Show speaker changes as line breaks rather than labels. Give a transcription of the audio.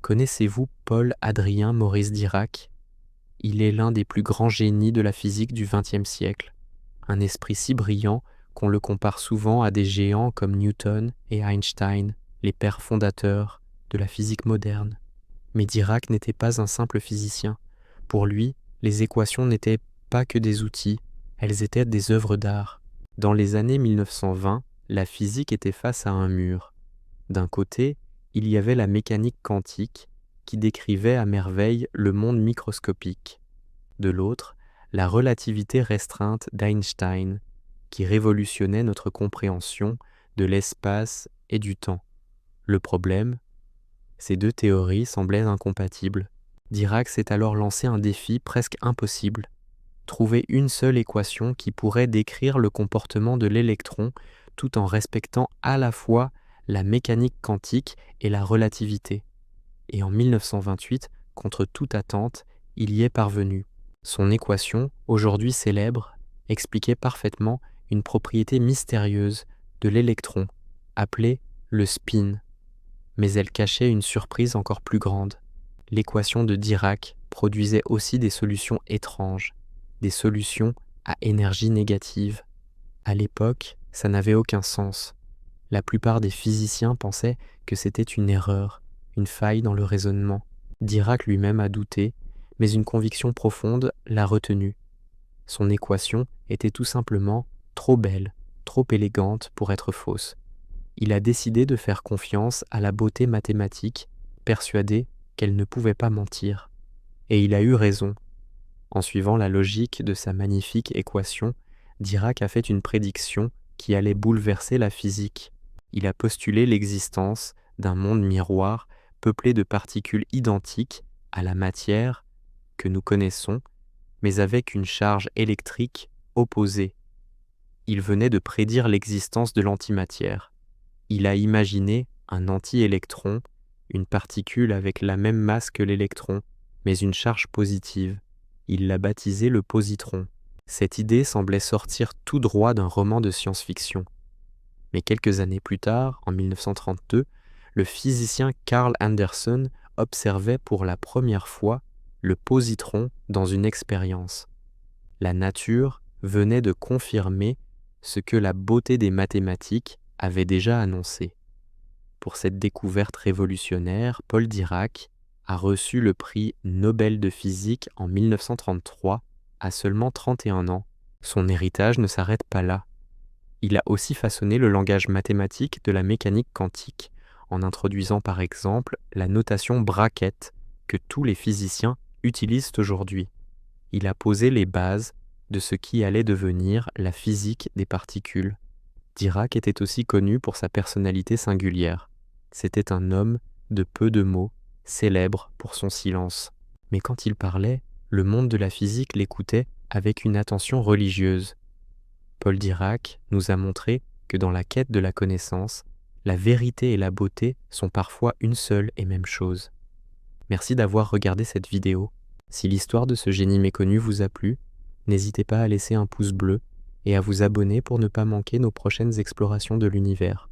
Connaissez-vous Paul-Adrien Maurice Dirac? Il est l'un des plus grands génies de la physique du XXe siècle. Un esprit si brillant qu'on le compare souvent à des géants comme Newton et Einstein, les pères fondateurs de la physique moderne. Mais Dirac n'était pas un simple physicien. Pour lui, les équations n'étaient pas que des outils, elles étaient des œuvres d'art. Dans les années 1920, la physique était face à un mur. D'un côté, il y avait la mécanique quantique qui décrivait à merveille le monde microscopique. De l'autre, la relativité restreinte d'Einstein qui révolutionnait notre compréhension de l'espace et du temps. Le problème, ces deux théories semblaient incompatibles. Dirac s'est alors lancé un défi presque impossible: trouver une seule équation qui pourrait décrire le comportement de l'électron tout en respectant à la fois la mécanique quantique et la relativité. Et en 1928, contre toute attente, il y est parvenu. Son équation, aujourd'hui célèbre, expliquait parfaitement une propriété mystérieuse de l'électron, appelée le spin. Mais elle cachait une surprise encore plus grande. L'équation de Dirac produisait aussi des solutions étranges, des solutions à énergie négative. À l'époque, ça n'avait aucun sens. La plupart des physiciens pensaient que c'était une erreur, une faille dans le raisonnement. Dirac lui-même a douté, mais une conviction profonde l'a retenu. Son équation était tout simplement trop belle, trop élégante pour être fausse. Il a décidé de faire confiance à la beauté mathématique, persuadé qu'elle ne pouvait pas mentir. Et il a eu raison. En suivant la logique de sa magnifique équation, Dirac a fait une prédiction qui allait bouleverser la physique. Il a postulé l'existence d'un monde miroir peuplé de particules identiques à la matière que nous connaissons, mais avec une charge électrique opposée. Il venait de prédire l'existence de l'antimatière. Il a imaginé un anti-électron, une particule avec la même masse que l'électron, mais une charge positive. Il l'a baptisé le positron. Cette idée semblait sortir tout droit d'un roman de science-fiction. Mais quelques années plus tard, en 1932, le physicien Carl Anderson observait pour la première fois le positron dans une expérience. La nature venait de confirmer ce que la beauté des mathématiques avait déjà annoncé. Pour cette découverte révolutionnaire, Paul Dirac a reçu le prix Nobel de physique en 1933, à seulement 31 ans. Son héritage ne s'arrête pas là. Il a aussi façonné le langage mathématique de la mécanique quantique, en introduisant par exemple la notation bracket que tous les physiciens utilisent aujourd'hui. Il a posé les bases de ce qui allait devenir la physique des particules. Dirac était aussi connu pour sa personnalité singulière. C'était un homme de peu de mots, célèbre pour son silence. Mais quand il parlait, le monde de la physique l'écoutait avec une attention religieuse. Paul Dirac nous a montré que dans la quête de la connaissance, la vérité et la beauté sont parfois une seule et même chose. Merci d'avoir regardé cette vidéo. Si l'histoire de ce génie méconnu vous a plu, n'hésitez pas à laisser un pouce bleu et à vous abonner pour ne pas manquer nos prochaines explorations de l'univers.